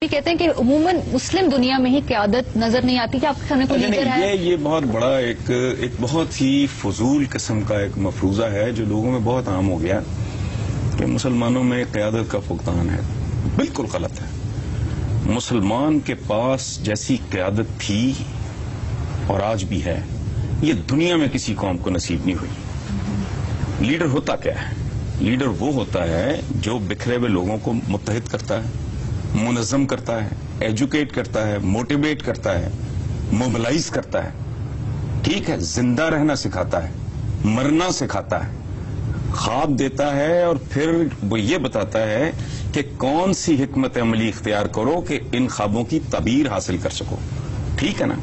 کہتے ہیں کہ عموماً مسلم دنیا میں ہی قیادت نظر نہیں آتی کہ آپ کے سامنے کوئی لیڈر ہے. یہ بہت بڑا ایک بہت ہی فضول قسم کا ایک مفروضہ ہے جو لوگوں میں بہت عام ہو گیا کہ مسلمانوں میں قیادت کا فقدان ہے. بالکل غلط ہے. مسلمان کے پاس جیسی قیادت تھی اور آج بھی ہے یہ دنیا میں کسی قوم کو نصیب نہیں ہوئی. لیڈر ہوتا کیا ہے؟ لیڈر وہ ہوتا ہے جو بکھرے ہوئے لوگوں کو متحد کرتا ہے، منظم کرتا ہے، ایجوکیٹ کرتا ہے، موٹیویٹ کرتا ہے، موبلائز کرتا ہے. ٹھیک ہے، زندہ رہنا سکھاتا ہے، مرنا سکھاتا ہے، خواب دیتا ہے اور پھر وہ یہ بتاتا ہے کہ کون سی حکمت عملی اختیار کرو کہ ان خوابوں کی تعبیر حاصل کر سکو. ٹھیک ہے نا؟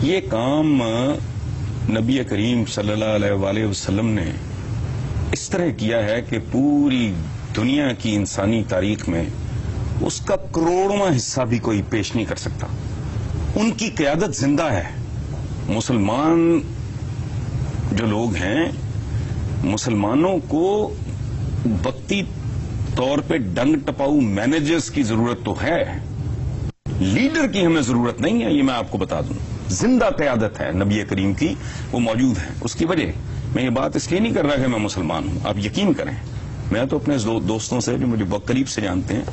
یہ کام نبی کریم صلی اللہ علیہ وآلہ وسلم نے اس طرح کیا ہے کہ پوری دنیا کی انسانی تاریخ میں اس کا کروڑواں حصہ بھی کوئی پیش نہیں کر سکتا. ان کی قیادت زندہ ہے. مسلمان جو لوگ ہیں، مسلمانوں کو وقتی طور پہ ڈنگ ٹپاؤ مینیجرز کی ضرورت تو ہے، لیڈر کی ہمیں ضرورت نہیں ہے. یہ میں آپ کو بتا دوں، زندہ قیادت ہے نبی کریم کی، وہ موجود ہے. اس کی وجہ میں یہ بات اس لیے نہیں کر رہا کہ میں مسلمان ہوں. آپ یقین کریں، میں تو اپنے دوستوں سے جو مجھے بہت قریب سے جانتے ہیں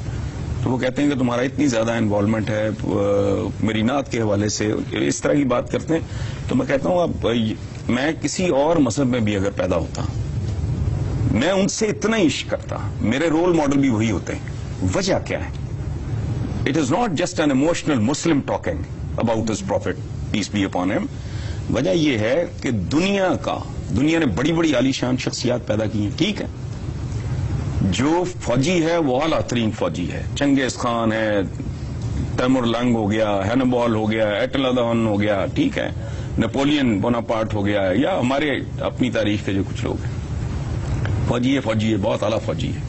تو وہ کہتے ہیں کہ تمہارا اتنی زیادہ انوالومنٹ ہے میری نعت کے حوالے سے، اس طرح کی بات کرتے ہیں. تو میں کہتا ہوں اب میں کسی اور مذہب میں بھی اگر پیدا ہوتا میں ان سے اتنا ہی عشق کرتا. میرے رول ماڈل بھی وہی ہوتے ہیں. وجہ کیا ہے؟ It is not just an emotional Muslim talking about his prophet peace be upon him. وجہ یہ ہے کہ دنیا نے بڑی بڑی عالیشان شخصیات پیدا کی ہیں. ٹھیک ہے، جو فوجی ہے وہ اعلیٰ ترین فوجی ہے. چنگیز خان ہے، تیمور لنگ ہو گیا، ہینیبال ہو گیا، ایٹلادون ہو گیا، ٹھیک ہے، نیپولین بوناپارٹ ہو گیا، یا ہمارے اپنی تاریخ کے جو کچھ لوگ ہیں. فوجی ہے، بہت اعلیٰ فوجی ہے،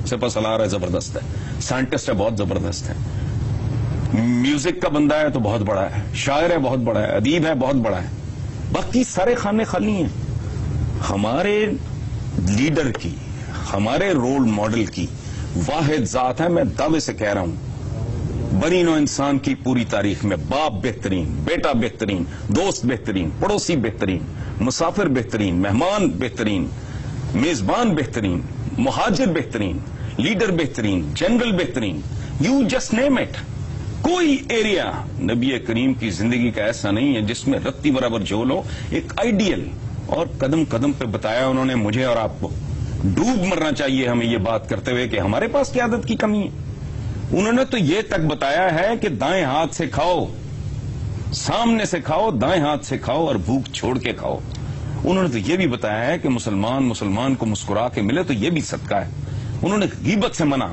سپہ سالار ہے، زبردست ہے، سائنٹسٹ ہے، بہت زبردست ہے، میوزک کا بندہ ہے تو بہت بڑا ہے، شاعر ہے بہت بڑا ہے، ادیب ہے بہت بڑا ہے. باقی سارے خانے خالی ہیں. ہمارے لیڈر کی، ہمارے رول ماڈل کی واحد ذات ہے. میں دعوے سے کہہ رہا ہوں، بنی نوع انسان کی پوری تاریخ میں باپ بہترین، بیٹا بہترین، دوست بہترین، پڑوسی بہترین، مسافر بہترین، مہمان بہترین، میزبان بہترین، مہاجر بہترین، لیڈر بہترین، جنرل بہترین، یو جسٹ نیم اٹ. کوئی ایریا نبی کریم کی زندگی کا ایسا نہیں ہے جس میں رتی برابر جھول ہو. ایک آئیڈیل، اور قدم قدم پہ بتایا انہوں نے مجھے اور آپ کو. ڈوب مرنا چاہیے ہمیں یہ بات کرتے ہوئے کہ ہمارے پاس قیادت کی کمی ہے. انہوں نے تو یہ تک بتایا ہے کہ دائیں ہاتھ سے کھاؤ، سامنے سے کھاؤ، دائیں ہاتھ سے کھاؤ اور بھوک چھوڑ کے کھاؤ. انہوں نے تو یہ بھی بتایا ہے کہ مسلمان کو مسکرا کے ملے تو یہ بھی صدقہ ہے. انہوں نے غیبت سے منع.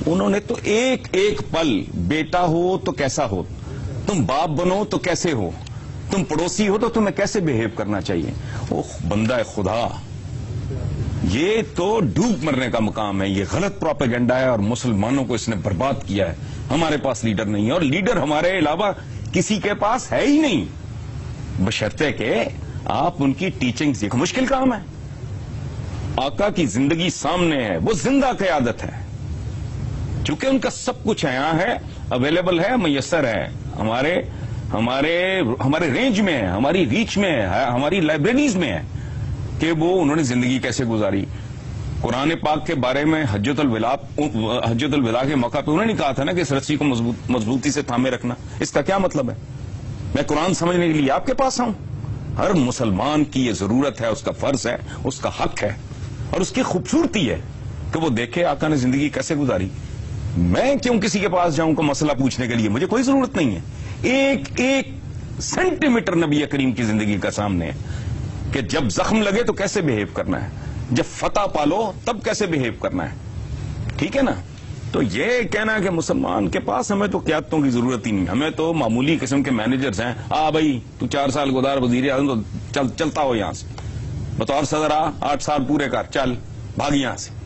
انہوں نے تو ایک ایک پل، بیٹا ہو تو کیسا ہو، تم باپ بنو تو کیسے ہو، تم پڑوسی ہو تو تمہیں کیسے بہیو کرنا چاہیے. وہ بندہ خدا، یہ تو ڈوب مرنے کا مقام ہے. یہ غلط پروپیگنڈا ہے اور مسلمانوں کو اس نے برباد کیا ہے. ہمارے پاس لیڈر نہیں ہے، اور لیڈر ہمارے علاوہ کسی کے پاس ہے ہی نہیں، بشرطے کہ آپ ان کی ٹیچنگ سیکھو. مشکل کام ہے. آقا کی زندگی سامنے ہے، وہ زندہ قیادت ہے. چونکہ ان کا سب کچھ یہاں ہے، اویلیبل ہے، میسر ہے، ہمارے رینج میں ہے، ہماری ریچ میں ہے، ہماری لائبریریز میں ہے کہ وہ انہوں نے زندگی کیسے گزاری. قرآن پاک کے بارے میں حجۃ الوداع کے موقع پہ انہوں نے کہا تھا نا کہ اس رسی کو مضبوطی سے تھامے رکھنا. اس کا کیا مطلب ہے؟ میں قرآن سمجھنے کے لیے آپ کے پاس آؤں؟ ہر مسلمان کی یہ ضرورت ہے، اس کا فرض ہے، اس کا حق ہے، اور اس کی خوبصورتی ہے کہ وہ دیکھے آقا نے زندگی کیسے گزاری. میں کیوں کسی کے پاس جاؤں کو مسئلہ پوچھنے کے لیے؟ مجھے کوئی ضرورت نہیں ہے. ایک ایک سینٹی میٹر نبی کریم کی زندگی کا سامنے ہے کہ جب زخم لگے تو کیسے بہیو کرنا ہے، جب فتح پالو تب کیسے بہیو کرنا ہے. ٹھیک ہے نا؟ تو یہ کہنا کہ مسلمان کے پاس ہمیں تو قیادتوں کی ضرورت ہی نہیں، ہمیں تو معمولی قسم کے مینیجرز ہیں. بھائی تو 4 سال گزار وزیر اعظم تو چلتا ہو یہاں سے، بطور صدر 8 سال پورے کر، چل بھاگ یہاں سے.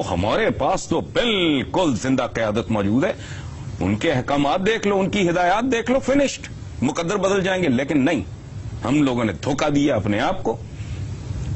ہمارے پاس تو بالکل زندہ قیادت موجود ہے. ان کے احکامات دیکھ لو، ان کی ہدایات دیکھ لو، فنشڈ. مقدر بدل جائیں گے، لیکن نہیں، ہم لوگوں نے دھوکہ دیا اپنے آپ کو.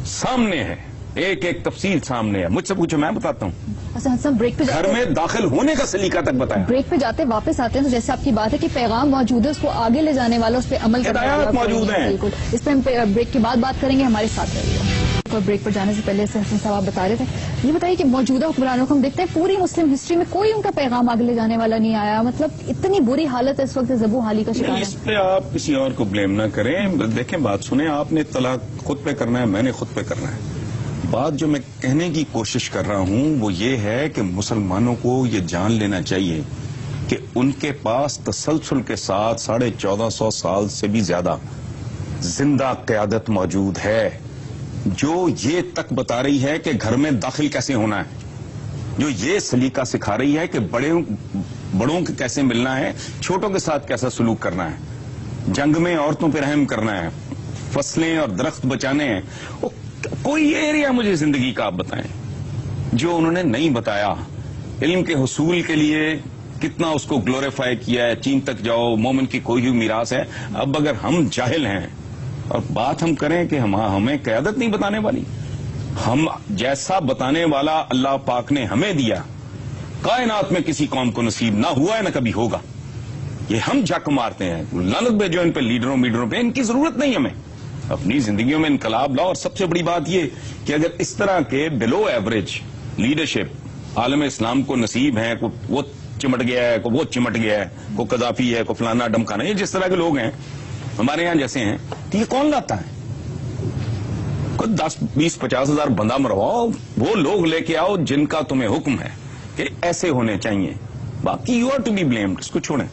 سامنے ہے ایک ایک تفصیل سامنے ہے. مجھ سے پوچھو میں بتاتا ہوں. حسن صاحب بریک پہ گھر میں داخل ہونے کا سلیقہ تک بتایا. بریک پہ جاتے واپس آتے ہیں تو جیسے آپ کی بات ہے کہ پیغام موجود ہے اس کو آگے لے جانے والا اس پہ عمل کرنے والا ہدایات موجود ہیں. بالکل. اس پہ ہم بریک کے بعد بات کریں گے. ہمارے ساتھ رہیے. بریک پر جانے سے پہلے سے حسن صاحب آپ بتا رہے تھے, یہ بتائیے کہ موجودہ حکمرانوں کو ہم دیکھتے ہیں پوری مسلم ہسٹری میں کوئی ان کا پیغام آگے لے جانے والا نہیں آیا. مطلب اتنی بری حالت ہے اس وقت, زبو حالی کا شکار اس ہے. پہ آپ کسی اور کو بلیم نہ کریں. دیکھیں بات سنیں, آپ نے اطلاع خود پہ کرنا ہے, میں نے خود پہ کرنا ہے. بات جو میں کہنے کی کوشش کر رہا ہوں وہ یہ ہے کہ مسلمانوں کو یہ جان لینا چاہیے کہ ان کے پاس تسلسل کے ساتھ 1450 سال سے بھی زیادہ زندہ قیادت موجود ہے جو یہ تک بتا رہی ہے کہ گھر میں داخل کیسے ہونا ہے, جو یہ سلیقہ سکھا رہی ہے کہ بڑوں کے کیسے ملنا ہے, چھوٹوں کے ساتھ کیسا سلوک کرنا ہے, جنگ میں عورتوں پہ رحم کرنا ہے, فصلیں اور درخت بچانے ہیں. کوئی ایریا مجھے زندگی کا آپ بتائیں جو انہوں نے نہیں بتایا. علم کے حصول کے لیے کتنا اس کو گلوریفائی کیا ہے. چین تک جاؤ, مومن کی کوئی بھی میراث ہے. اب اگر ہم جاہل ہیں اور بات ہم کریں کہ ہمیں قیادت نہیں بتانے والی, ہم جیسا بتانے والا اللہ پاک نے ہمیں دیا کائنات میں کسی قوم کو نصیب نہ ہوا ہے نہ کبھی ہوگا. یہ ہم جھک مارتے ہیں. لعنت بھیجو ان پہ, لیڈروں پہ. ان کی ضرورت نہیں ہمیں. اپنی زندگیوں میں انقلاب لاؤ. اور سب سے بڑی بات یہ کہ اگر اس طرح کے بلو ایوریج لیڈرشپ عالم اسلام کو نصیب ہیں, وہ چمٹ گیا ہے, وہ چمٹ گیا ہے, کو قذافی ہے, کو فلانا ڈمکانا, یہ جس طرح کے لوگ ہیں ہمارے یہاں جیسے ہیں, تو یہ کون لاتا ہے؟ کوئی 10, 20, 50 ہزار بندہ مرواؤ, وہ لوگ لے کے آؤ جن کا تمہیں حکم ہے کہ ایسے ہونے چاہیے. باقی you are to be blamed, اس کو چھوڑیں.